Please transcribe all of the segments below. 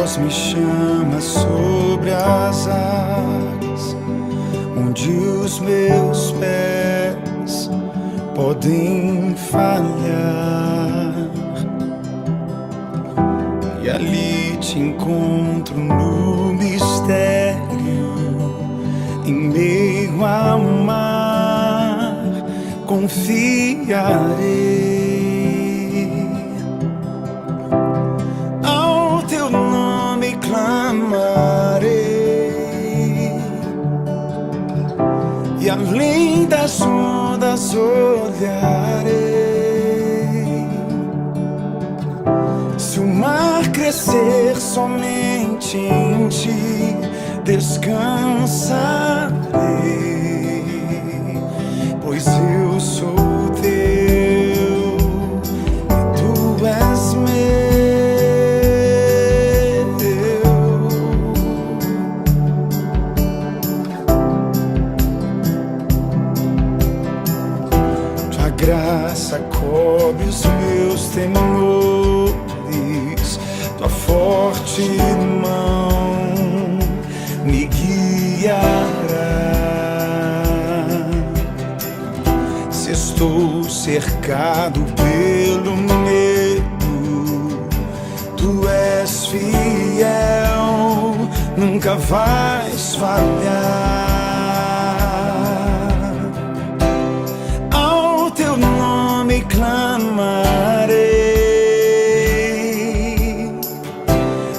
voz me chama sobre as águas, onde os meus pés podem falhar, e ali te encontro no mistério, em meio ao mar, confiarei. Ao teu nome clamarei, e além das ondas olharei. Se o mar crescer, somente em ti descansarei, pois eu sou teu e tu és meu. Tua graça cobre os meus temores, tua forte mão me guiará. Se estou cercado pelo medo, tu és fiel, nunca vais falhar. Ao teu nome clamarei,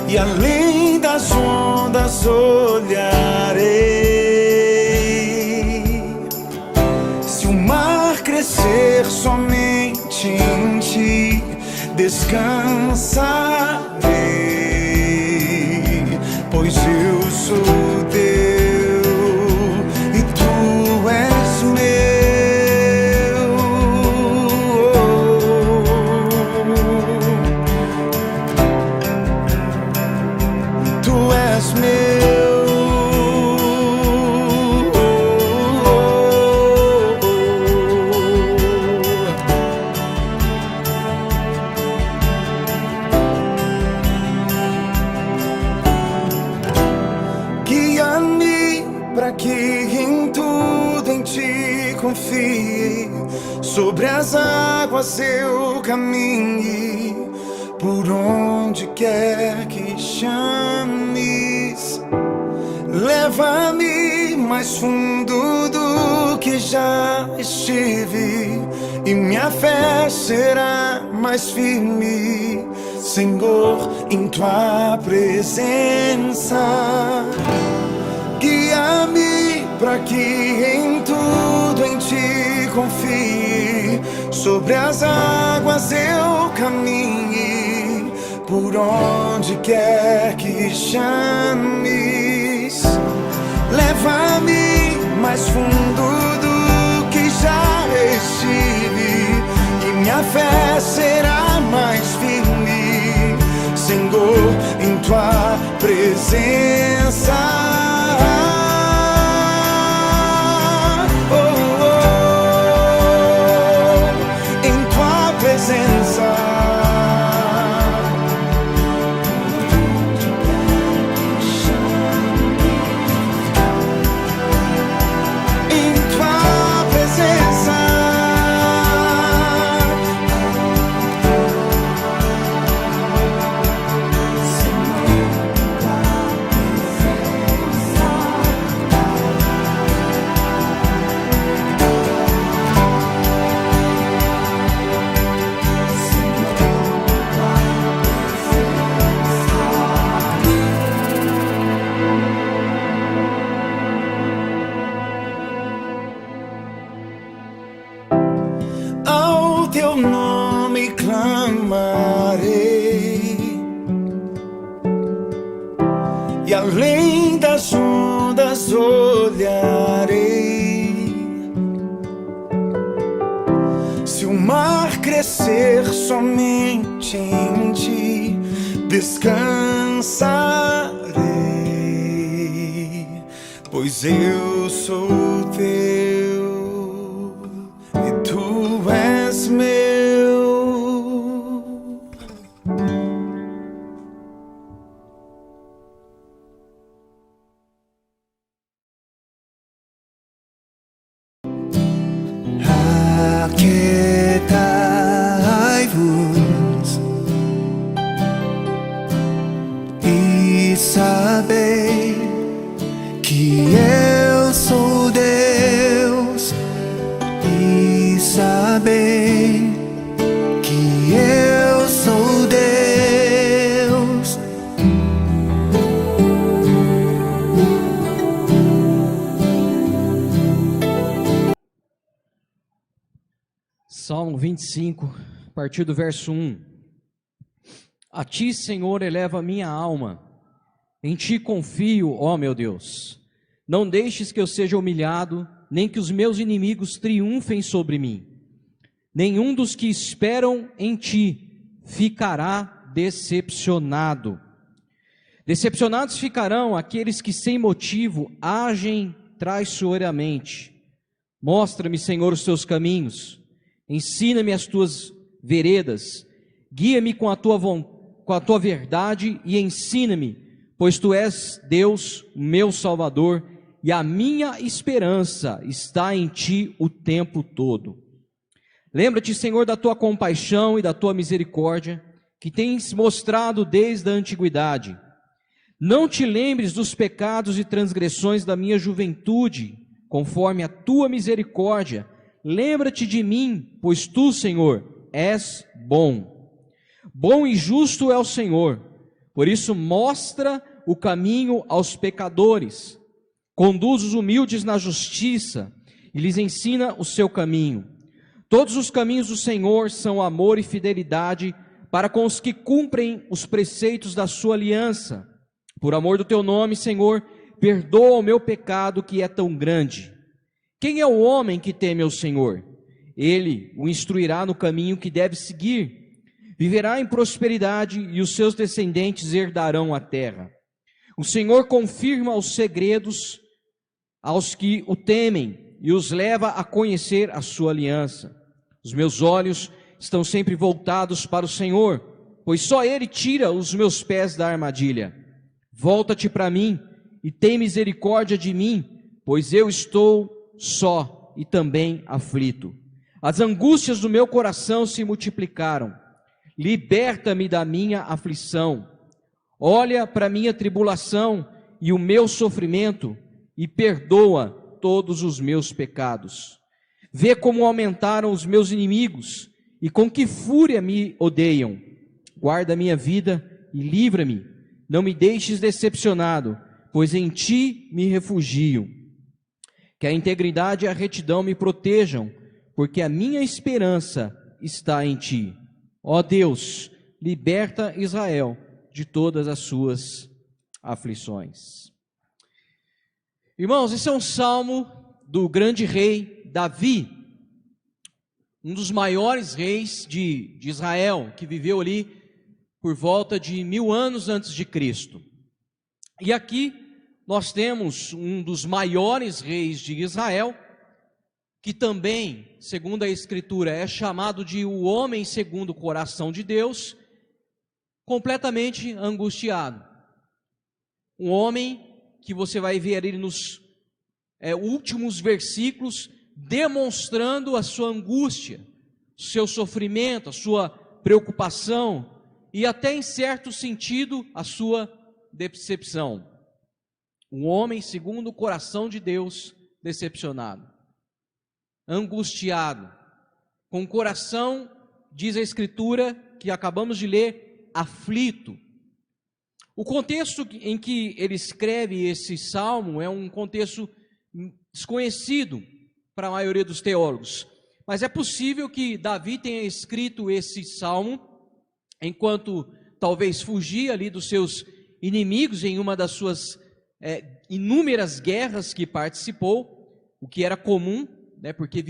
e além das ondas olharei. Se o mar crescer, somente em ti descansarei, pois eu sou teu e tu és meu. Tu és meu. Guia-me para que em tudo em ti confie, sobre as águas eu caminhe, por onde quer que chames. Leva-me mais fundo do que já estive, e minha fé será mais firme, Senhor, em tua presença. Guia-me para que em tudo em ti confie, sobre as águas eu caminhe, por onde quer que chames. Leva-me mais fundo do que já estive, e minha fé será mais firme, Senhor, em tua presença. Em tua presença. Ao teu nome clamarei, e além das ondas olharei. Se o mar crescer, somente em ti descansarei, pois eu sou teu e tu és meu. servos e saber que eu sou Deus, e saber que eu sou Deus. Salmo 25, a partir do verso 1. A ti, Senhor, eleva a minha alma, em ti confio, ó meu Deus. Não deixes que eu seja humilhado, nem que os meus inimigos triunfem sobre mim. Nenhum dos que esperam em ti ficará decepcionado. Decepcionados ficarão aqueles que sem motivo agem traiçoeiramente. Mostra-me, Senhor, os teus caminhos. Ensina-me as tuas veredas, guia-me com a tua verdade e ensina-me, pois tu és Deus, meu Salvador, e a minha esperança está em ti o tempo todo. Lembra-te, Senhor, da tua compaixão e da tua misericórdia, que tens mostrado desde a antiguidade. Não te lembres dos pecados e transgressões da minha juventude, conforme a tua misericórdia. Lembra-te de mim, pois tu, Senhor, és bom. Bom e justo é o Senhor, por isso mostra o caminho aos pecadores. Conduz os humildes na justiça e lhes ensina o seu caminho. Todos os caminhos do Senhor são amor e fidelidade para com os que cumprem os preceitos da sua aliança. Por amor do teu nome, Senhor, perdoa o meu pecado que é tão grande. Quem é o homem que teme ao Senhor? Ele o instruirá no caminho que deve seguir. Viverá em prosperidade e os seus descendentes herdarão a terra. O Senhor confirma os segredos aos que o temem e os leva a conhecer a sua aliança. Os meus olhos estão sempre voltados para o Senhor, pois só Ele tira os meus pés da armadilha. Volta-te para mim e tem misericórdia de mim, pois eu estou só e também aflito. As angústias do meu coração se multiplicaram. Liberta-me da minha aflição. Olha para minha tribulação e o meu sofrimento e perdoa todos os meus pecados. Vê como aumentaram os meus inimigos e com que fúria me odeiam. Guarda a minha vida e livra-me. Não me deixes decepcionado, pois em ti me refugio. Que a integridade e a retidão me protejam, porque a minha esperança está em ti. Ó Deus, liberta Israel de todas as suas aflições. Irmãos, esse é um salmo do grande rei Davi, um dos maiores reis de Israel, que viveu ali por volta de 1000 anos antes de Cristo. E aqui nós temos um dos maiores reis de Israel, que também, segundo a Escritura, é chamado de o homem segundo o coração de Deus, completamente angustiado. Um homem que você vai ver ele nos últimos versículos, demonstrando a sua angústia, seu sofrimento, a sua preocupação e até em certo sentido a sua decepção. Um homem segundo o coração de Deus, decepcionado, angustiado, com o coração, diz a Escritura, que acabamos de ler, aflito. O contexto em que ele escreve esse salmo é um contexto desconhecido para a maioria dos teólogos, mas é possível que Davi tenha escrito esse salmo enquanto talvez fugia ali dos seus inimigos em uma das suas inúmeras guerras que participou, o que era comum, porque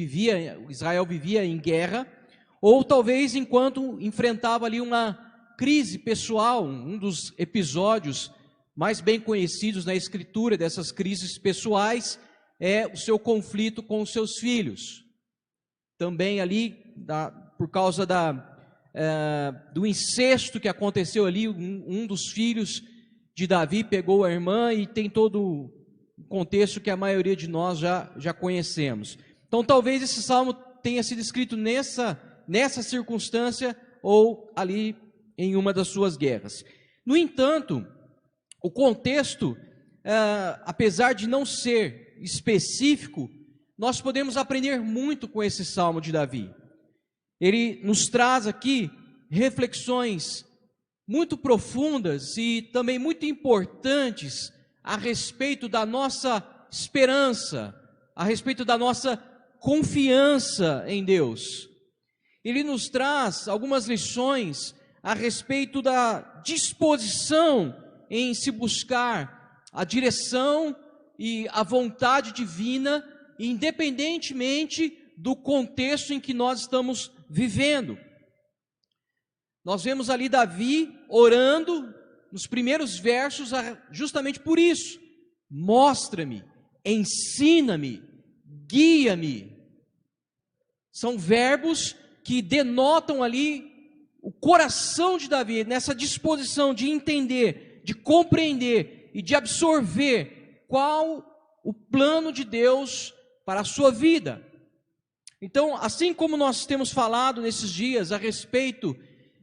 Israel vivia em guerra, ou talvez enquanto enfrentava ali uma crise pessoal, um dos episódios mais bem conhecidos na Escritura dessas crises pessoais é o seu conflito com os seus filhos. Também ali, por causa do incesto que aconteceu ali, um dos filhos de Davi pegou a irmã e tem todo o contexto que a maioria de nós já conhecemos. Então talvez esse salmo tenha sido escrito nessa circunstância ou ali em uma das suas guerras. No entanto, o contexto, apesar de não ser específico, nós podemos aprender muito com esse Salmo de Davi. Ele nos traz aqui reflexões muito profundas e também muito importantes a respeito da nossa esperança, a respeito da nossa confiança em Deus. Ele nos traz algumas lições a respeito da disposição em se buscar a direção e a vontade divina, independentemente do contexto em que nós estamos vivendo. Nós vemos ali Davi orando nos primeiros versos justamente por isso. Mostra-me, ensina-me, guia-me. São verbos que denotam ali o coração de Davi, nessa disposição de entender, de compreender e de absorver qual o plano de Deus para a sua vida. Então, assim como nós temos falado nesses dias a respeito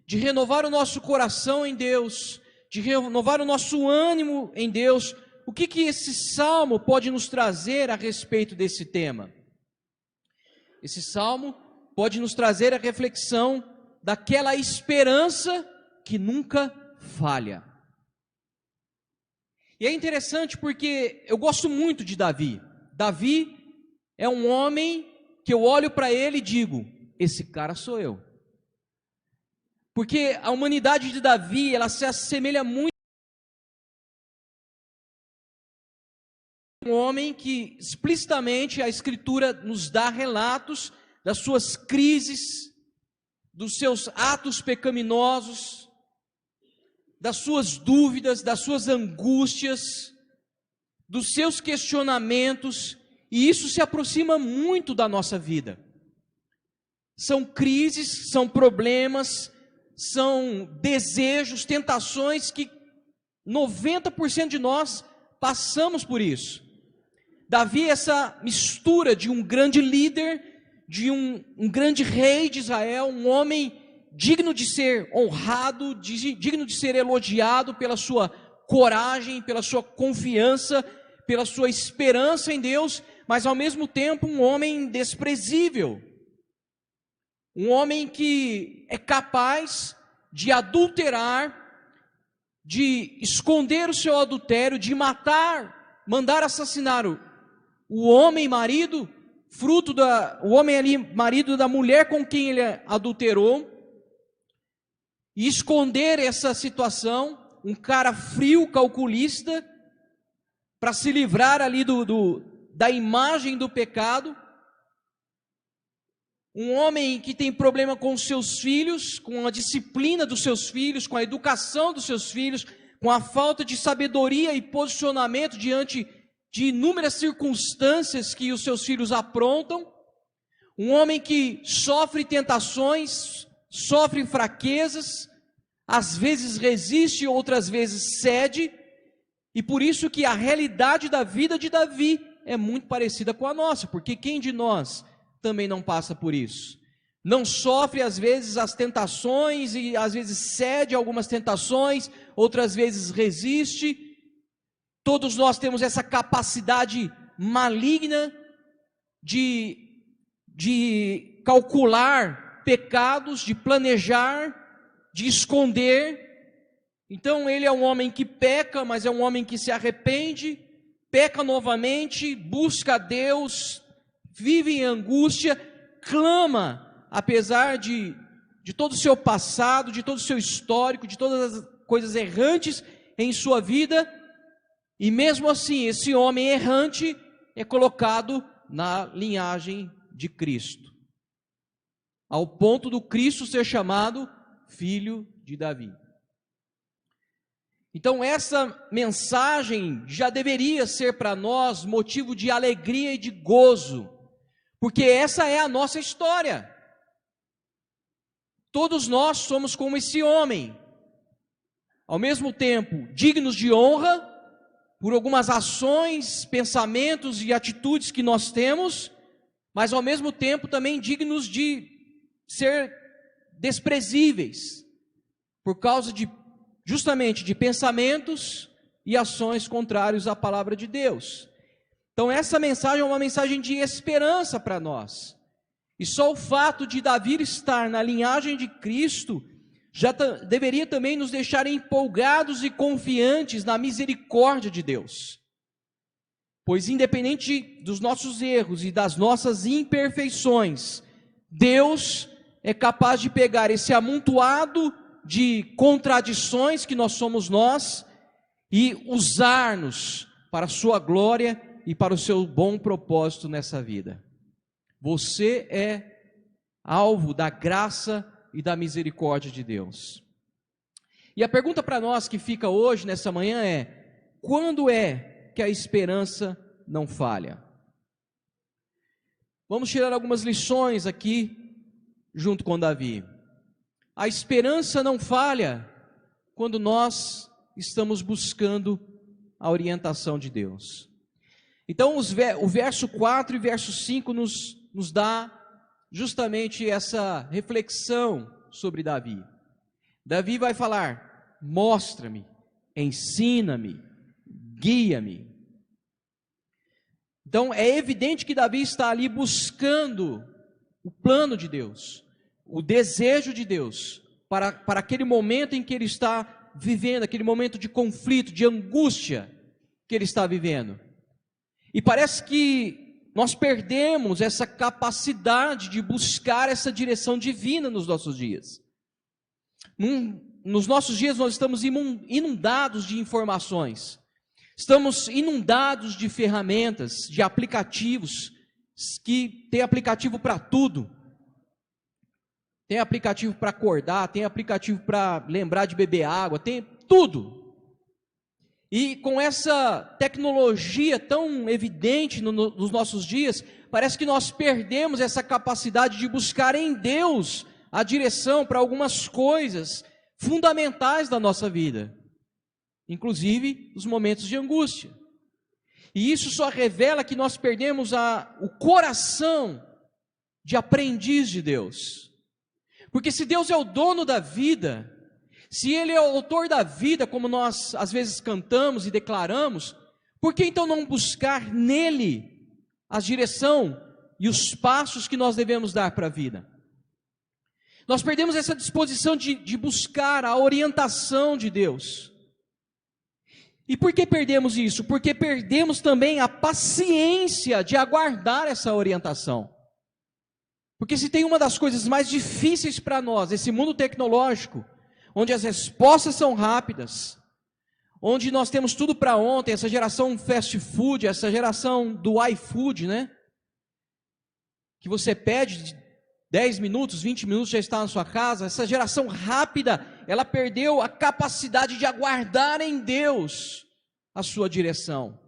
de renovar o nosso coração em Deus, de renovar o nosso ânimo em Deus, o que esse salmo pode nos trazer a respeito desse tema? Esse salmo pode nos trazer a reflexão daquela esperança que nunca falha. E é interessante porque eu gosto muito de Davi. Davi é um homem que eu olho para ele e digo, esse cara sou eu. Porque a humanidade de Davi, ela se assemelha muito a um homem que explicitamente a Escritura nos dá relatos das suas crises, dos seus atos pecaminosos, das suas dúvidas, das suas angústias, dos seus questionamentos, e isso se aproxima muito da nossa vida. São crises, são problemas, são desejos, tentações que 90% de nós passamos por isso. Davi é essa mistura de um grande líder, de um grande rei de Israel, um homem digno de ser honrado, digno de ser elogiado pela sua coragem, pela sua confiança, pela sua esperança em Deus, mas ao mesmo tempo um homem desprezível. Um homem que é capaz de adulterar, de esconder o seu adultério, de matar, mandar assassinar o homem marido, o homem ali marido da mulher com quem ele adulterou, e esconder essa situação, um cara frio, calculista, para se livrar ali da imagem do pecado. Um homem que tem problema com os seus filhos, com a disciplina dos seus filhos, com a educação dos seus filhos, com a falta de sabedoria e posicionamento diante de inúmeras circunstâncias que os seus filhos aprontam. Um homem que sofre tentações, sofre fraquezas, às vezes resiste, outras vezes cede, e por isso que a realidade da vida de Davi é muito parecida com a nossa, porque quem de nós também não passa por isso? Não sofre às vezes as tentações e às vezes cede a algumas tentações, outras vezes resiste. Todos nós temos essa capacidade maligna de calcular pecados, de planejar, de esconder. Então ele é um homem que peca, mas é um homem que se arrepende, peca novamente, busca a Deus, vive em angústia, clama, apesar de todo o seu passado, de todo o seu histórico, de todas as coisas errantes em sua vida, e mesmo assim esse homem errante é colocado na linhagem de Cristo, ao ponto do Cristo ser chamado filho de Davi. Então essa mensagem já deveria ser para nós motivo de alegria e de gozo, porque essa é a nossa história. Todos nós somos como esse homem, ao mesmo tempo dignos de honra por algumas ações, pensamentos e atitudes que nós temos, mas ao mesmo tempo também dignos de ser desprezíveis, por causa justamente de pensamentos e ações contrários à palavra de Deus. Então essa mensagem é uma mensagem de esperança para nós. E só o fato de Davi estar na linhagem de Cristo já deveria também nos deixar empolgados e confiantes na misericórdia de Deus. Pois independente dos nossos erros e das nossas imperfeições, Deus é capaz de pegar esse amontoado de contradições que nós somos nós e usar-nos para a sua glória e para o seu bom propósito nessa vida. Você é alvo da graça e da misericórdia de Deus. E a pergunta para nós que fica hoje, nessa manhã, é: quando é que a esperança não falha? Vamos tirar algumas lições aqui, junto com Davi. A esperança não falha quando nós estamos buscando a orientação de Deus. Então, o verso 4 e verso 5 nos dá justamente essa reflexão sobre Davi. Davi vai falar: mostra-me, ensina-me, guia-me. Então é evidente que Davi está ali buscando o plano de Deus, o desejo de Deus, para aquele momento em que ele está vivendo, aquele momento de conflito, de angústia que ele está vivendo. E parece que nós perdemos essa capacidade de buscar essa direção divina nos nossos dias. Nos nossos dias nós estamos inundados de informações, estamos inundados de ferramentas, de aplicativos, que tem aplicativo para tudo. Tem aplicativo para acordar, tem aplicativo para lembrar de beber água, tem tudo. E com essa tecnologia tão evidente nos nossos dias, parece que nós perdemos essa capacidade de buscar em Deus a direção para algumas coisas fundamentais da nossa vida, inclusive os momentos de angústia. E isso só revela que nós perdemos o coração de aprendiz de Deus. Porque se Deus é o dono da vida, se Ele é o autor da vida, como nós às vezes cantamos e declaramos, por que então não buscar nele a direção e os passos que nós devemos dar para a vida? Nós perdemos essa disposição de buscar a orientação de Deus. E por que perdemos isso? Porque perdemos também a paciência de aguardar essa orientação. Porque se tem uma das coisas mais difíceis para nós, esse mundo tecnológico, onde as respostas são rápidas, onde nós temos tudo para ontem, essa geração fast food, essa geração do iFood, né? Que você pede 10 minutos, 20 minutos já está na sua casa. Essa geração rápida, ela perdeu a capacidade de aguardar em Deus a sua direção.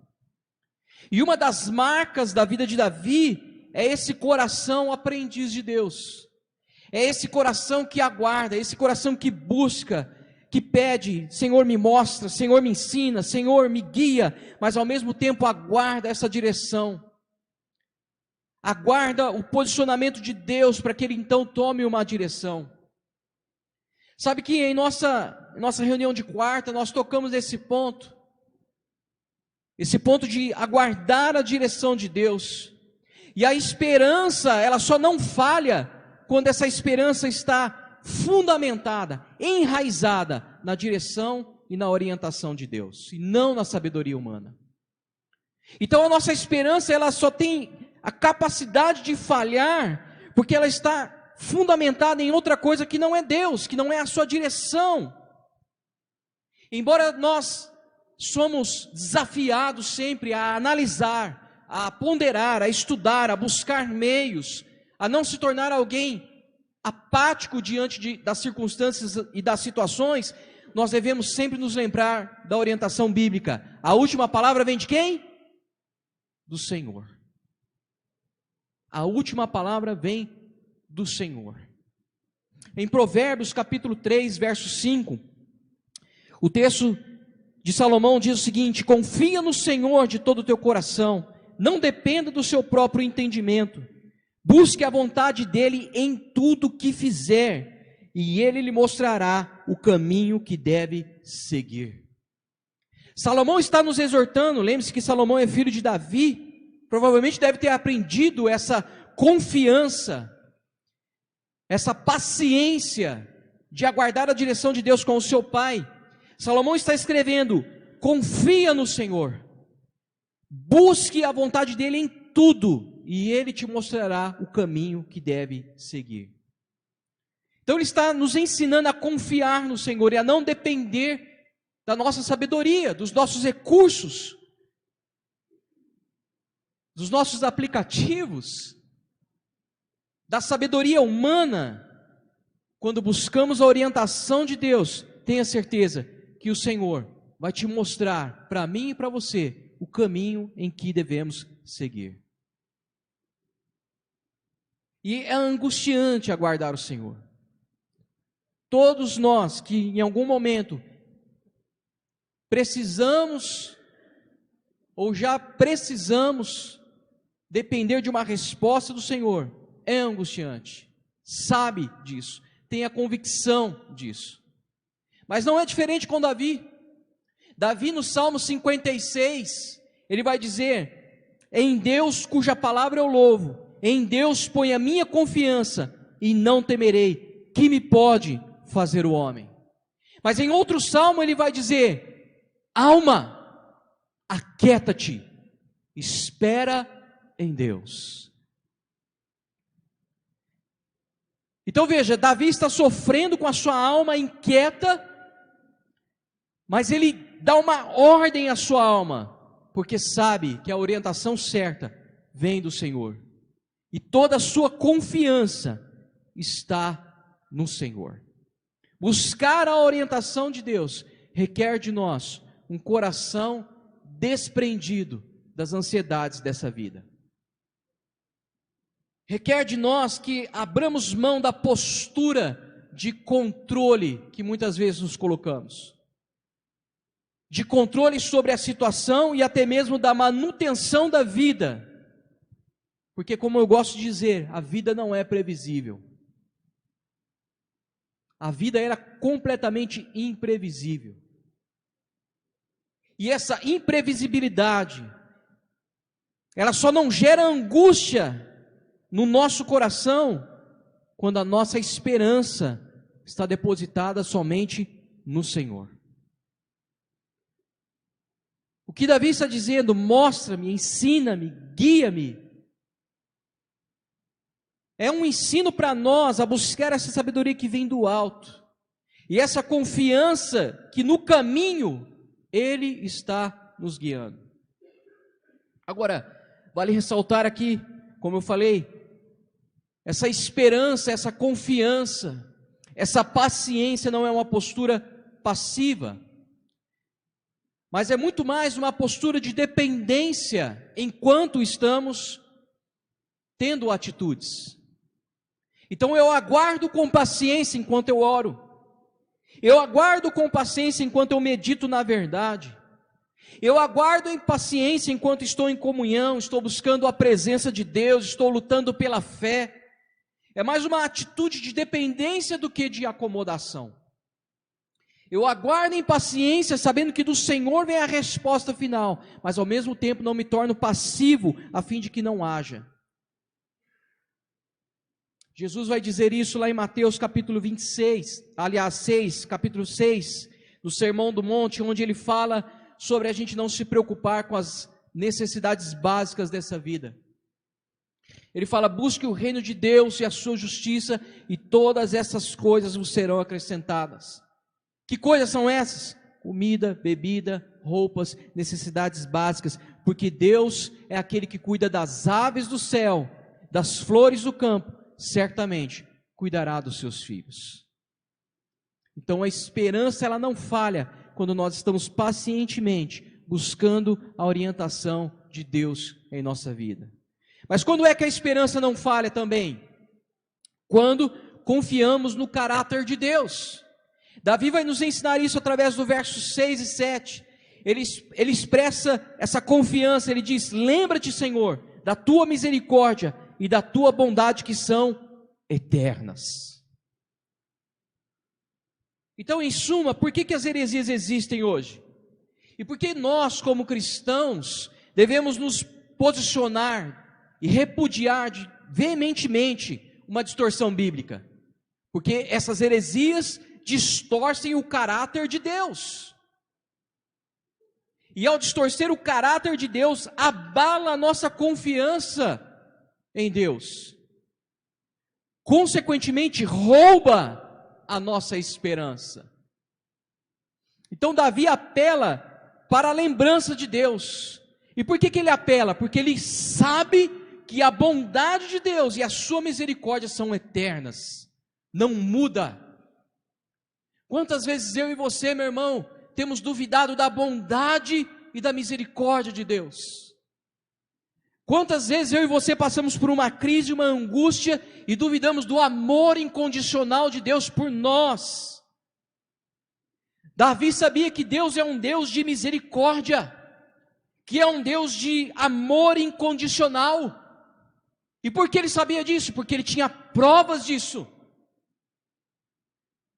E uma das marcas da vida de Davi é esse coração aprendiz de Deus. É esse coração que aguarda, esse coração que busca, que pede: Senhor, me mostra, Senhor, me ensina, Senhor, me guia, mas ao mesmo tempo aguarda essa direção. Aguarda o posicionamento de Deus para que Ele então tome uma direção. Sabe que em nossa reunião de quarta nós tocamos nesse ponto. Esse ponto de aguardar a direção de Deus. E a esperança, ela só não falha quando essa esperança está fundamentada, enraizada na direção e na orientação de Deus, e não na sabedoria humana. Então a nossa esperança, ela só tem a capacidade de falhar, porque ela está fundamentada em outra coisa que não é Deus, que não é a sua direção. Embora nós somos desafiados sempre a analisar, a ponderar, a estudar, a buscar meios, a não se tornar alguém apático diante das circunstâncias e das situações, nós devemos sempre nos lembrar da orientação bíblica. A última palavra vem de quem? Do Senhor. A última palavra vem do Senhor. Em Provérbios capítulo 3, verso 5, o texto de Salomão diz o seguinte: confia no Senhor de todo o teu coração, não dependa do seu próprio entendimento, busque a vontade dele em tudo que fizer, e ele lhe mostrará o caminho que deve seguir. Salomão está nos exortando, lembre-se que Salomão é filho de Davi, provavelmente deve ter aprendido essa confiança, essa paciência de aguardar a direção de Deus com o seu pai. Salomão está escrevendo: confia no Senhor, busque a vontade dele em tudo, e ele te mostrará o caminho que deve seguir. Então ele está nos ensinando a confiar no Senhor e a não depender da nossa sabedoria, dos nossos recursos, dos nossos aplicativos, da sabedoria humana. Quando buscamos a orientação de Deus, tenha certeza que o Senhor vai te mostrar, para mim e para você, o caminho em que devemos seguir. E é angustiante aguardar o Senhor. Todos nós que em algum momento precisamos ou já precisamos depender de uma resposta do Senhor, é angustiante. Sabe disso, tem a convicção disso. Mas não é diferente com Davi. Davi no Salmo 56, ele vai dizer: em Deus cuja palavra eu louvo, em Deus ponho a minha confiança e não temerei, que me pode fazer o homem. Mas em outro salmo ele vai dizer: alma, aquieta-te, espera em Deus. Então veja, Davi está sofrendo com a sua alma inquieta, mas ele dá uma ordem à sua alma, porque sabe que a orientação certa vem do Senhor, e toda a sua confiança está no Senhor. Buscar a orientação de Deus requer de nós um coração desprendido das ansiedades dessa vida. Requer de nós que abramos mão da postura de controle que muitas vezes nos colocamos. De controle sobre a situação e até mesmo da manutenção da vida. Porque, como eu gosto de dizer, a vida não é previsível. A vida era completamente imprevisível. E essa imprevisibilidade, ela só não gera angústia no nosso coração quando a nossa esperança está depositada somente no Senhor. O que Davi está dizendo: mostra-me, ensina-me, guia-me. É um ensino para nós a buscar essa sabedoria que vem do alto. E essa confiança que no caminho Ele está nos guiando. Agora, vale ressaltar aqui, como eu falei, essa esperança, essa confiança, essa paciência não é uma postura passiva, mas é muito mais uma postura de dependência enquanto estamos tendo atitudes. Então eu aguardo com paciência enquanto eu oro, eu aguardo com paciência enquanto eu medito na verdade, eu aguardo em paciência enquanto estou em comunhão, estou buscando a presença de Deus, estou lutando pela fé. É mais uma atitude de dependência do que de acomodação. Eu aguardo em paciência, sabendo que do Senhor vem a resposta final, mas ao mesmo tempo não me torno passivo, a fim de que não haja. Jesus vai dizer isso lá em Mateus capítulo 6, capítulo 6, no Sermão do Monte, onde ele fala sobre a gente não se preocupar com as necessidades básicas dessa vida. Ele fala: busque o reino de Deus e a sua justiça, e todas essas coisas vos serão acrescentadas. Que coisas são essas? Comida, bebida, roupas, necessidades básicas, porque Deus é aquele que cuida das aves do céu, das flores do campo, certamente cuidará dos seus filhos. Então a esperança, ela não falha quando nós estamos pacientemente buscando a orientação de Deus em nossa vida. Mas quando é que a esperança não falha também? Quando confiamos no caráter de Deus. Davi vai nos ensinar isso através do versos 6 e 7. Ele expressa essa confiança, ele diz: lembra-te, Senhor, da tua misericórdia e da tua bondade, que são eternas. Então, em suma, por que as heresias existem hoje? E por que nós, como cristãos, devemos nos posicionar e repudiar veementemente uma distorção bíblica? Porque essas heresias distorcem o caráter de Deus. E ao distorcer o caráter de Deus, abala a nossa confiança em Deus. Consequentemente, rouba a nossa esperança. Então Davi apela para a lembrança de Deus. E por que ele apela? Porque ele sabe que a bondade de Deus e a sua misericórdia são eternas. Não muda. Quantas vezes eu e você, meu irmão, temos duvidado da bondade e da misericórdia de Deus? Quantas vezes eu e você passamos por uma crise, uma angústia e duvidamos do amor incondicional de Deus por nós? Davi sabia que Deus é um Deus de misericórdia, que é um Deus de amor incondicional. E por que ele sabia disso? Porque ele tinha provas disso.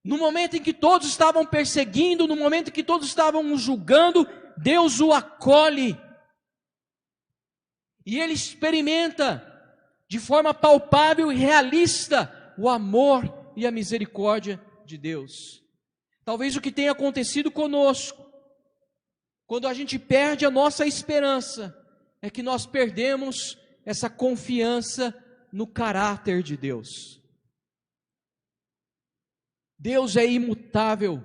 No momento em que todos estavam perseguindo, no momento em que todos estavam o julgando, Deus o acolhe. E ele experimenta de forma palpável e realista o amor e a misericórdia de Deus. Talvez o que tenha acontecido conosco, quando a gente perde a nossa esperança, é que nós perdemos essa confiança no caráter de Deus. Deus é imutável,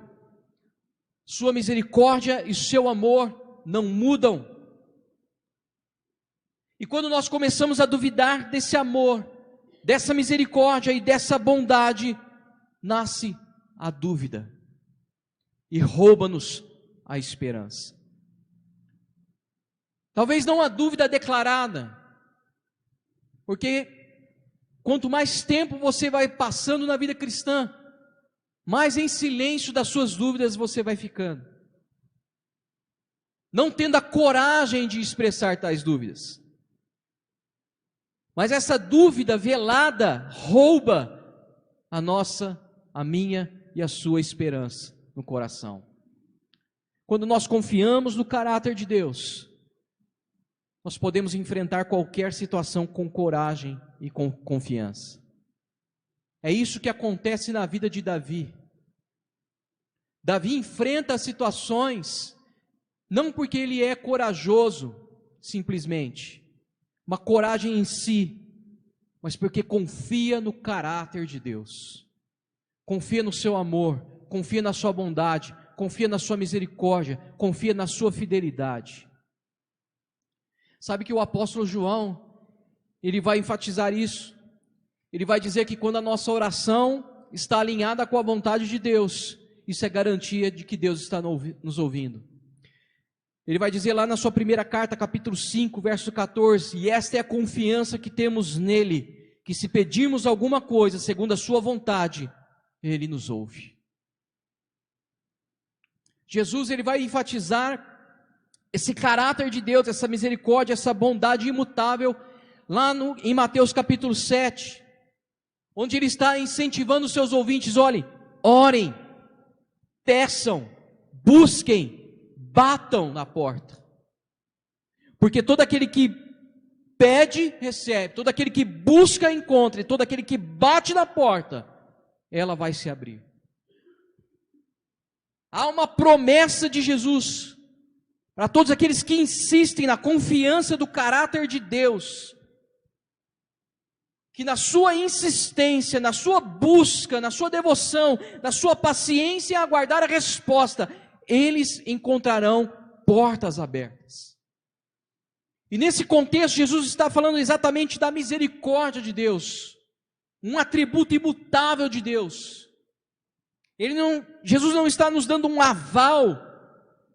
sua misericórdia e seu amor não mudam. E quando nós começamos a duvidar desse amor, dessa misericórdia e dessa bondade, nasce a dúvida e rouba-nos a esperança. Talvez não a dúvida declarada, porque quanto mais tempo você vai passando na vida cristã, mais em silêncio das suas dúvidas você vai ficando, não tendo a coragem de expressar tais dúvidas. Mas essa dúvida velada rouba a minha e a sua esperança no coração. Quando nós confiamos no caráter de Deus, nós podemos enfrentar qualquer situação com coragem e com confiança. É isso que acontece na vida de Davi. Davi enfrenta as situações, não porque ele é corajoso, simplesmente, uma coragem em si, mas porque confia no caráter de Deus, confia no seu amor, confia na sua bondade, confia na sua misericórdia, confia na sua fidelidade. Sabe que o apóstolo João, ele vai enfatizar isso, ele vai dizer que quando a nossa oração está alinhada com a vontade de Deus, isso é garantia de que Deus está nos ouvindo. Ele vai dizer lá na sua primeira carta, capítulo 5, verso 14, e esta é a confiança que temos nele, que se pedirmos alguma coisa segundo a sua vontade, ele nos ouve. Jesus, ele vai enfatizar esse caráter de Deus, essa misericórdia, essa bondade imutável, lá em Mateus capítulo 7, onde ele está incentivando os seus ouvintes: olhem, orem, peçam, busquem, batam na porta, porque todo aquele que pede, recebe, todo aquele que busca, encontra, e todo aquele que bate na porta, ela vai se abrir. Há uma promessa de Jesus para todos aqueles que insistem na confiança do caráter de Deus, que na sua insistência, na sua busca, na sua devoção, na sua paciência em aguardar a resposta, eles encontrarão portas abertas. E nesse contexto, Jesus está falando exatamente da misericórdia de Deus, um atributo imutável de Deus. Jesus não está nos dando um aval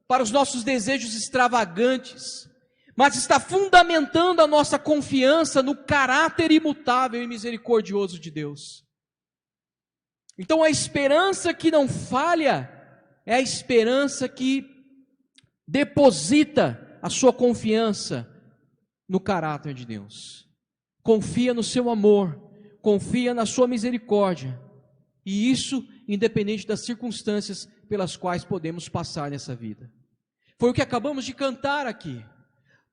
para os nossos desejos extravagantes, mas está fundamentando a nossa confiança no caráter imutável e misericordioso de Deus. Então a esperança que não falha é a esperança que deposita a sua confiança no caráter de Deus. Confia no seu amor, confia na sua misericórdia, e isso independente das circunstâncias pelas quais podemos passar nessa vida. Foi o que acabamos de cantar aqui.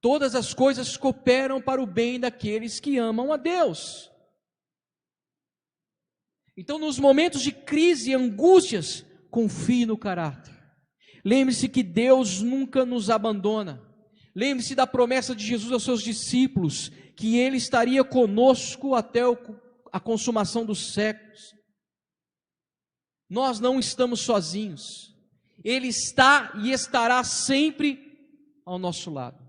Todas as coisas cooperam para o bem daqueles que amam a Deus. Então, nos momentos de crise e angústias, confie no caráter. Lembre-se que Deus nunca nos abandona. Lembre-se da promessa de Jesus aos seus discípulos, que Ele estaria conosco até a consumação dos séculos. Nós não estamos sozinhos. Ele está e estará sempre ao nosso lado.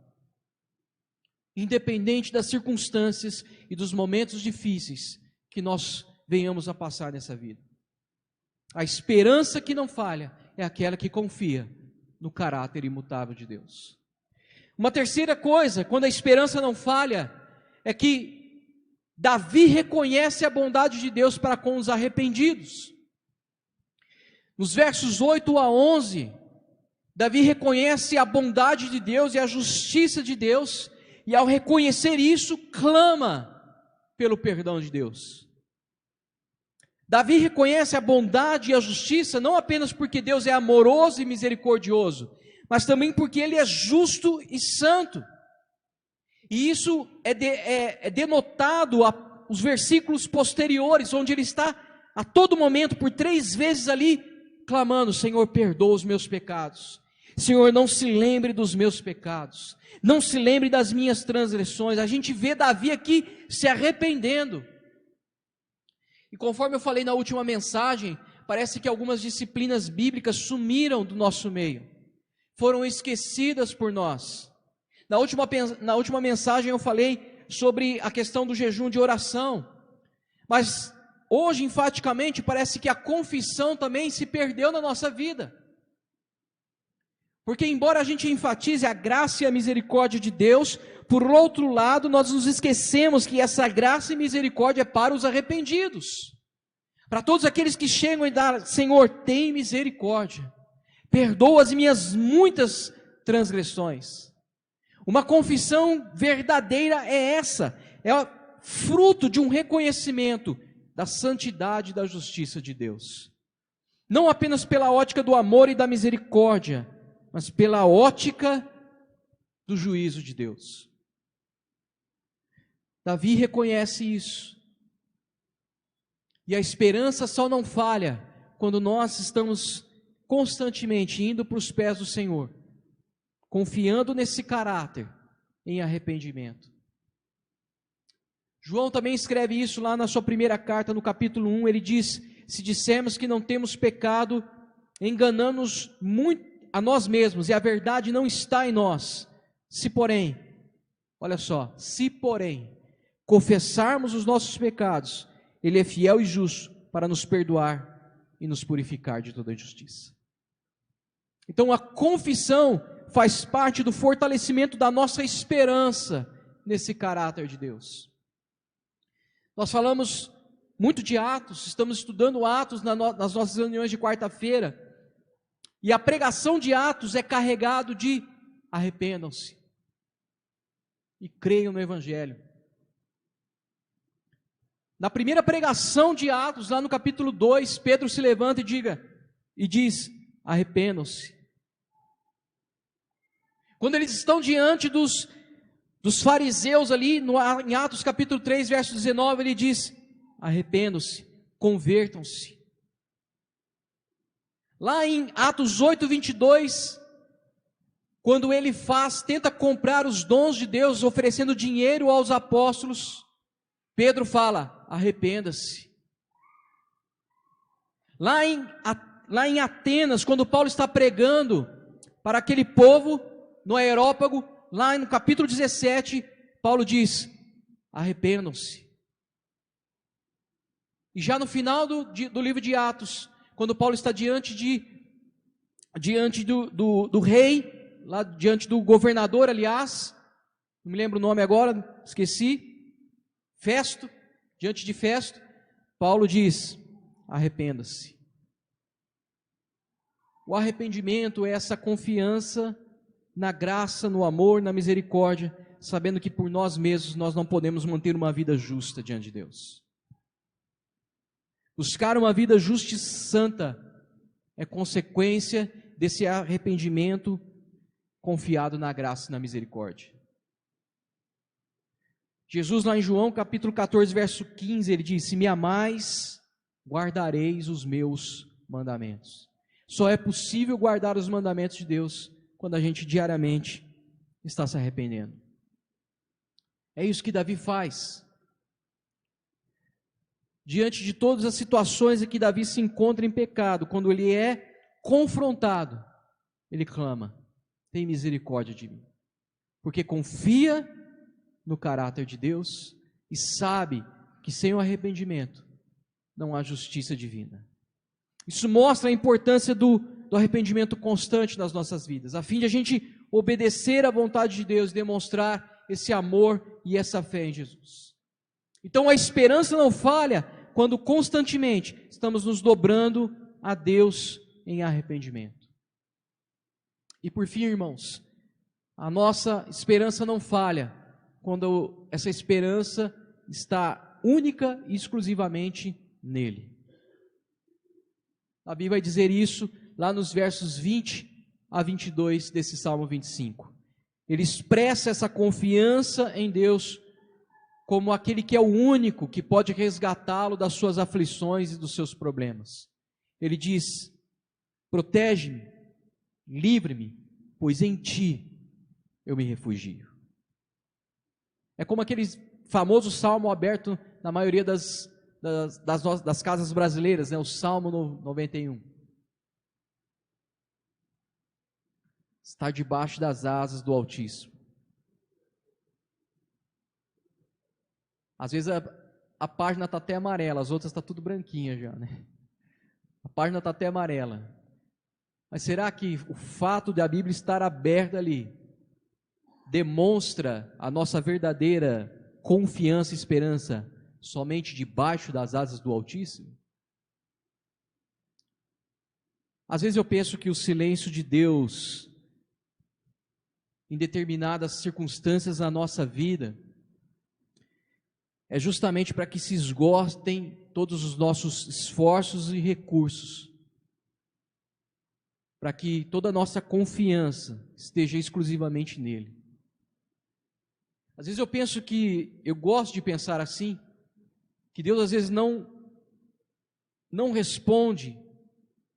Independente das circunstâncias e dos momentos difíceis que nós venhamos a passar nessa vida. A esperança que não falha é aquela que confia no caráter imutável de Deus. Uma terceira coisa, quando a esperança não falha, é que Davi reconhece a bondade de Deus para com os arrependidos. Nos versos 8 a 11, Davi reconhece a bondade de Deus e a justiça de Deus, e ao reconhecer isso, clama pelo perdão de Deus. Davi reconhece a bondade e a justiça não apenas porque Deus é amoroso e misericordioso, mas também porque Ele é justo e santo. E isso é denotado os versículos posteriores, onde ele está a todo momento, por 3 vezes ali, clamando: Senhor, perdoa os meus pecados. Senhor, não se lembre dos meus pecados. Não se lembre das minhas transgressões. A gente vê Davi aqui se arrependendo. E conforme eu falei na última mensagem, parece que algumas disciplinas bíblicas sumiram do nosso meio. Foram esquecidas por nós. Na última mensagem eu falei sobre a questão do jejum de oração. Mas hoje, enfaticamente, parece que a confissão também se perdeu na nossa vida. Porque embora a gente enfatize a graça e a misericórdia de Deus, por outro lado, nós nos esquecemos que essa graça e misericórdia é para os arrependidos. Para todos aqueles que chegam e dizem: Senhor, tem misericórdia. Perdoa as minhas muitas transgressões. Uma confissão verdadeira é essa. É fruto de um reconhecimento da santidade e da justiça de Deus. Não apenas pela ótica do amor e da misericórdia, mas pela ótica do juízo de Deus. Davi reconhece isso. E a esperança só não falha quando nós estamos constantemente indo para os pés do Senhor, confiando nesse caráter em arrependimento. João também escreve isso lá na sua primeira carta, no capítulo 1, ele diz: se dissermos que não temos pecado, enganamos muito a nós mesmos, e a verdade não está em nós. Se porém, olha só, se porém confessarmos os nossos pecados, Ele é fiel e justo para nos perdoar e nos purificar de toda injustiça. Então a confissão faz parte do fortalecimento da nossa esperança nesse caráter de Deus. Nós falamos muito de Atos, estamos estudando Atos nas nossas reuniões de quarta-feira, e a pregação de Atos é carregado de arrependam-se e creiam no Evangelho. Na primeira pregação de Atos, lá no capítulo 2, Pedro se levanta e diz: arrependam-se. Quando eles estão diante dos fariseus ali, em Atos capítulo 3, verso 19, ele diz: arrependam-se, convertam-se. Lá em Atos 8, 22, quando ele tenta comprar os dons de Deus, oferecendo dinheiro aos apóstolos, Pedro fala: arrependa-se. Lá em Atenas, quando Paulo está pregando para aquele povo no Areópago, lá no capítulo 17, Paulo diz: arrependam-se. E já no final do livro de Atos, quando Paulo está diante do rei, lá diante do governador, aliás, não me lembro o nome agora, esqueci, Festo, diante de Festo, Paulo diz: arrependa-se. O arrependimento é essa confiança na graça, no amor, na misericórdia, sabendo que por nós mesmos nós não podemos manter uma vida justa diante de Deus. Buscar uma vida justa e santa é consequência desse arrependimento confiado na graça e na misericórdia. Jesus, lá em João capítulo 14, verso 15, ele diz: se me amais, guardareis os meus mandamentos. Só é possível guardar os mandamentos de Deus quando a gente diariamente está se arrependendo. É isso que Davi faz. Diante de todas as situações em que Davi se encontra em pecado, quando ele é confrontado, ele clama: tem misericórdia de mim. Porque confia no caráter de Deus e sabe que sem o arrependimento não há justiça divina. Isso mostra a importância do arrependimento constante nas nossas vidas, a fim de a gente obedecer à vontade de Deus e demonstrar esse amor e essa fé em Jesus. Então a esperança não falha quando constantemente estamos nos dobrando a Deus em arrependimento. E por fim, irmãos, a nossa esperança não falha quando essa esperança está única e exclusivamente nele. Davi vai dizer isso lá nos versos 20 a 22 desse Salmo 25. Ele expressa essa confiança em Deus como aquele que é o único que pode resgatá-lo das suas aflições e dos seus problemas. Ele diz: protege-me, livre-me, pois em ti eu me refugio. É como aquele famoso salmo aberto na maioria das casas brasileiras, né? O Salmo 91. Está debaixo das asas do Altíssimo. Às vezes a página está até amarela, as outras estão tudo branquinha já, né? A página está até amarela. Mas será que o fato da Bíblia estar aberta ali demonstra a nossa verdadeira confiança e esperança somente debaixo das asas do Altíssimo? Às vezes eu penso que o silêncio de Deus em determinadas circunstâncias na nossa vida é justamente para que se esgotem todos os nossos esforços e recursos, para que toda a nossa confiança esteja exclusivamente nele. Às vezes eu penso que, eu gosto de pensar assim, que Deus às vezes não responde,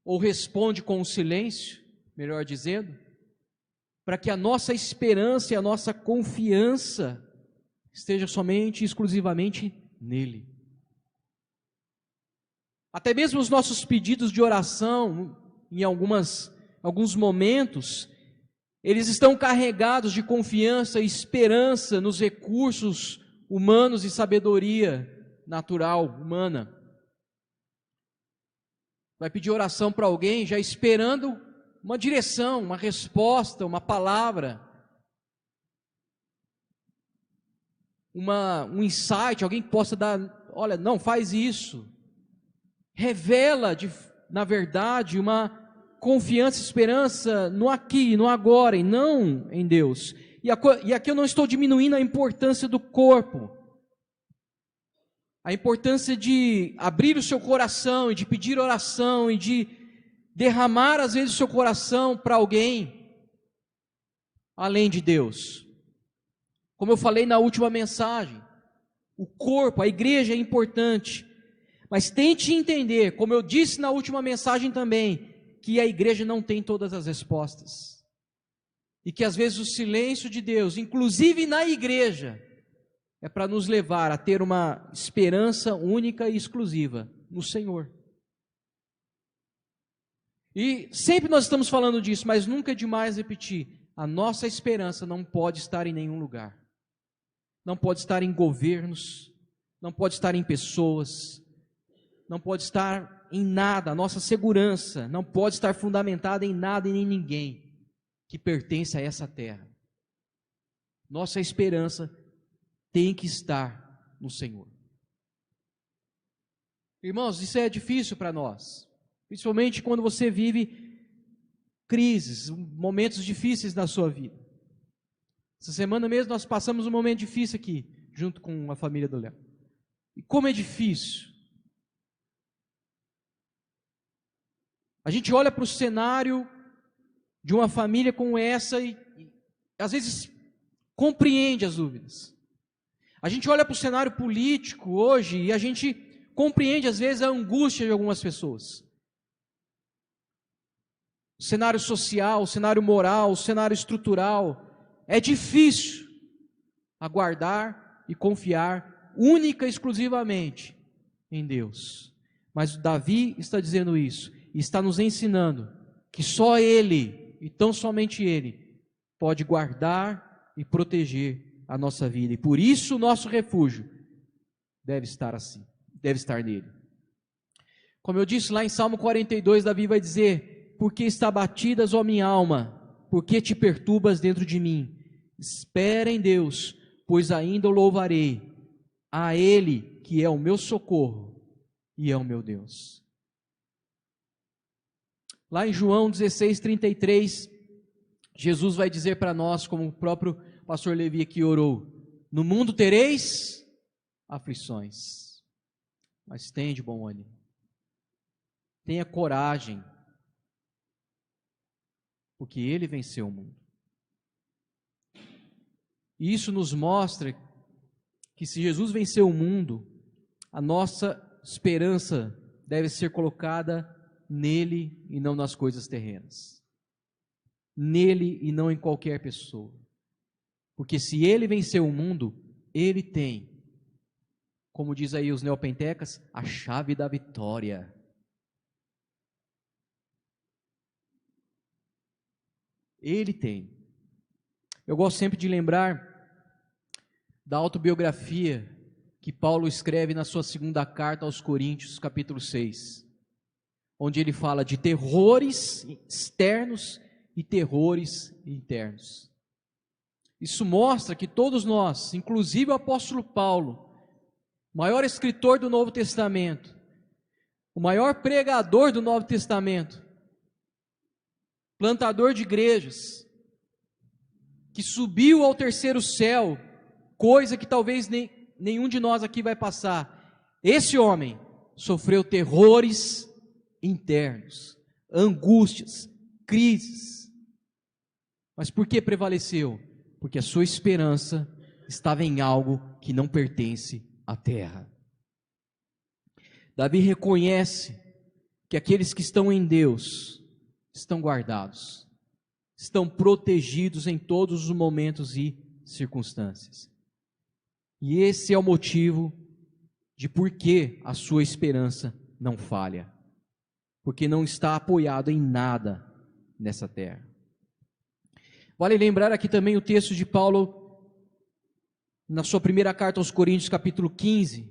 ou responde com o silêncio, melhor dizendo, para que a nossa esperança e a nossa confiança esteja somente e exclusivamente nele. Até mesmo os nossos pedidos de oração, em alguns momentos, eles estão carregados de confiança e esperança nos recursos humanos e sabedoria natural, humana. Vai pedir oração para alguém já esperando uma direção, uma resposta, uma palavra, um insight, alguém que possa dar: olha, não, faz isso. Revela, na verdade, uma confiança e esperança no aqui, no agora, e não em Deus. E aqui eu não estou diminuindo a importância do corpo, a importância de abrir o seu coração, e de pedir oração, e de derramar às vezes o seu coração para alguém, além de Deus. Como eu falei na última mensagem, o corpo, a igreja é importante, mas tente entender, como eu disse na última mensagem também, que a igreja não tem todas as respostas, e que às vezes o silêncio de Deus, inclusive na igreja, é para nos levar a ter uma esperança única e exclusiva no Senhor. E sempre nós estamos falando disso, mas nunca é demais repetir: a nossa esperança não pode estar em nenhum lugar, não pode estar em governos, não pode estar em pessoas, não pode estar em nada. A nossa segurança não pode estar fundamentada em nada e nem ninguém que pertence a essa terra. Nossa esperança tem que estar no Senhor. Irmãos, isso é difícil para nós, principalmente quando você vive crises, momentos difíceis na sua vida. Essa semana mesmo nós passamos um momento difícil aqui, junto com a família do Léo. E como é difícil. A gente olha para o cenário de uma família como essa e às vezes compreende as dúvidas. A gente olha para o cenário político hoje e a gente compreende às vezes a angústia de algumas pessoas. O cenário social, o cenário moral, o cenário estrutural. É difícil aguardar e confiar única e exclusivamente em Deus. Mas Davi está dizendo isso e está nos ensinando que só Ele, e tão somente Ele, pode guardar e proteger a nossa vida. E por isso o nosso refúgio deve estar assim, deve estar nele. Como eu disse lá em Salmo 42, Davi vai dizer: por que está batidas, ó minha alma? Por que te perturbas dentro de mim? Espera em Deus, pois ainda o louvarei, a Ele que é o meu socorro e é o meu Deus. Lá em João 16:33, Jesus vai dizer para nós, como o próprio pastor Levi aqui orou: no mundo tereis aflições, mas tenha de bom ânimo, tenha coragem, porque Ele venceu o mundo. E isso nos mostra que se Jesus venceu o mundo, a nossa esperança deve ser colocada nele e não nas coisas terrenas. Nele e não em qualquer pessoa. Porque se Ele venceu o mundo, Ele tem, como diz aí os neopentecas, a chave da vitória. Ele tem. Eu gosto sempre de lembrar da autobiografia que Paulo escreve na sua segunda carta aos Coríntios, capítulo 6, onde ele fala de terrores externos e terrores internos. Isso mostra que todos nós, inclusive o apóstolo Paulo, maior escritor do Novo Testamento, o maior pregador do Novo Testamento, plantador de igrejas, que subiu ao terceiro céu, coisa que talvez nenhum de nós aqui vai passar. Esse homem sofreu terrores internos, angústias, crises. Mas por que prevaleceu? Porque a sua esperança estava em algo que não pertence à terra. Davi reconhece que aqueles que estão em Deus estão guardados, estão protegidos em todos os momentos e circunstâncias. E esse é o motivo de por que a sua esperança não falha, porque não está apoiado em nada nessa terra. Vale lembrar aqui também o texto de Paulo na sua primeira carta aos Coríntios, capítulo 15.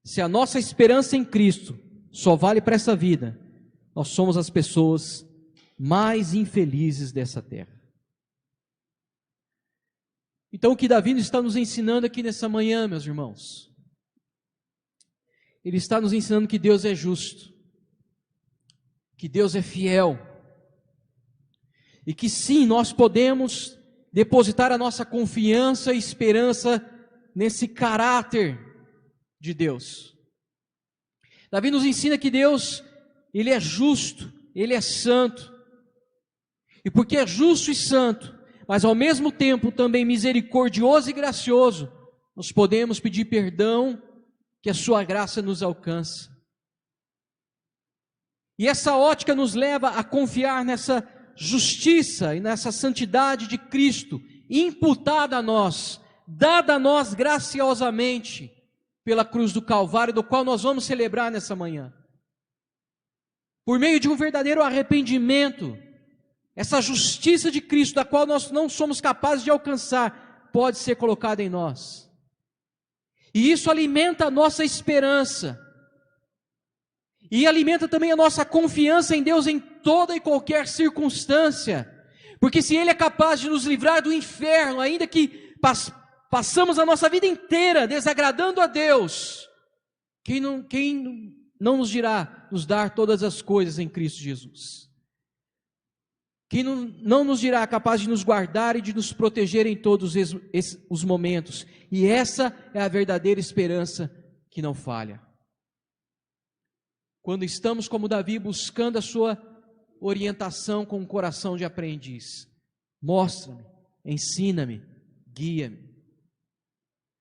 Se a nossa esperança em Cristo só vale para essa vida, nós somos as pessoas mais infelizes dessa terra. Então o que Davi está nos ensinando aqui nessa manhã, meus irmãos, ele está nos ensinando que Deus é justo, que Deus é fiel, e que sim, nós podemos depositar a nossa confiança e esperança nesse caráter de Deus. Davi nos ensina que Deus, Ele é justo, Ele é santo, e porque é justo e santo, mas ao mesmo tempo também misericordioso e gracioso, nós podemos pedir perdão, que a sua graça nos alcance. E essa ótica nos leva a confiar nessa justiça e nessa santidade de Cristo, imputada a nós, dada a nós graciosamente pela cruz do Calvário, do qual nós vamos celebrar nessa manhã. Por meio de um verdadeiro arrependimento, essa justiça de Cristo, da qual nós não somos capazes de alcançar, pode ser colocada em nós. E isso alimenta a nossa esperança. E alimenta também a nossa confiança em Deus em toda e qualquer circunstância. Porque se Ele é capaz de nos livrar do inferno, ainda que passamos a nossa vida inteira desagradando a Deus, quem não nos dirá nos dar todas as coisas em Cristo Jesus? Quem não nos dirá capaz de nos guardar e de nos proteger em todos os momentos? E essa é a verdadeira esperança que não falha. quando estamos como Davi buscando a sua orientação com um coração de aprendiz. Mostra-me, ensina-me, guia-me.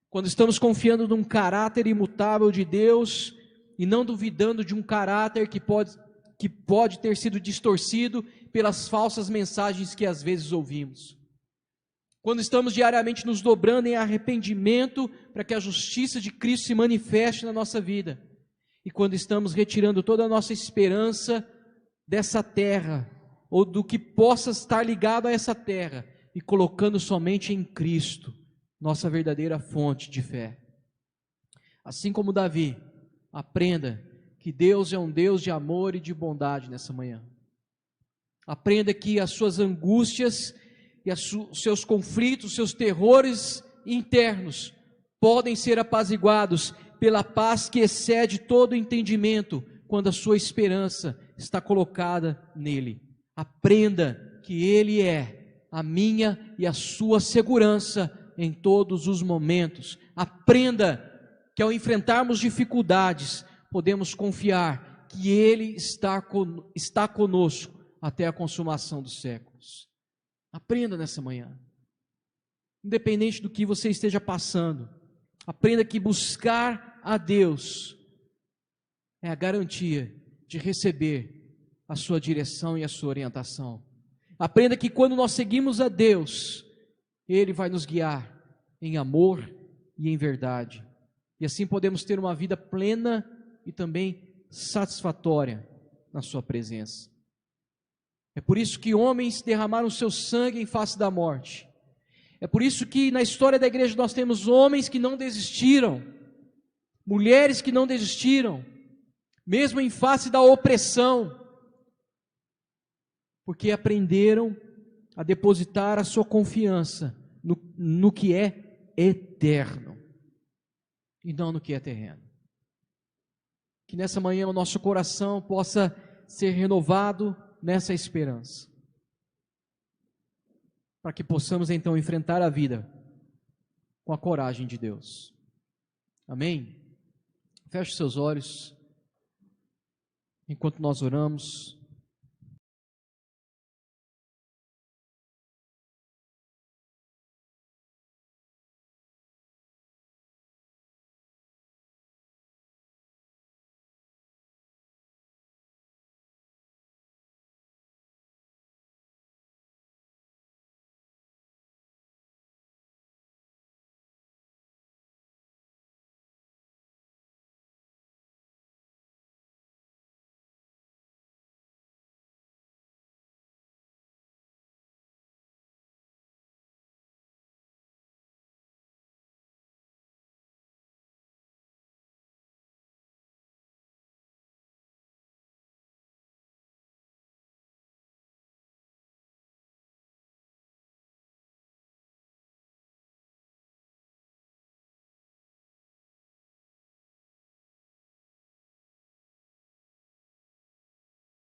Quando estamos confiando num caráter imutável de Deus e não duvidando de um caráter que pode ter sido distorcido pelas falsas mensagens que às vezes ouvimos. Quando estamos diariamente nos dobrando em arrependimento para que a justiça de Cristo se manifeste na nossa vida. E quando estamos retirando toda a nossa esperança dessa terra, ou do que possa estar ligado a essa terra, e colocando somente em Cristo, nossa verdadeira fonte de fé. Assim como Davi, aprenda que Deus é um Deus de amor e de bondade nessa manhã. Aprenda que as suas angústias e os seus conflitos, os seus terrores internos podem ser apaziguados pela paz que excede todo entendimento quando a sua esperança está colocada nele. Aprenda que Ele é a minha e a sua segurança em todos os momentos. Aprenda que ao enfrentarmos dificuldades, podemos confiar que Ele está conosco até a consumação dos séculos. Aprenda nessa manhã. Independente do que você esteja passando, aprenda que buscar a Deus é a garantia de receber a sua direção e a sua orientação. Aprenda que quando nós seguimos a Deus, Ele vai nos guiar em amor e em verdade. E assim podemos ter uma vida plena e também satisfatória na sua presença. É por isso que homens derramaram seu sangue em face da morte. É por isso que na história da igreja nós temos homens que não desistiram, mulheres que não desistiram, mesmo em face da opressão, porque aprenderam a depositar a sua confiança no que é eterno e não no que é terreno. Que nessa manhã o nosso coração possa ser renovado nessa esperança, para que possamos então enfrentar a vida com a coragem de Deus. Amém? Feche seus olhos enquanto nós oramos.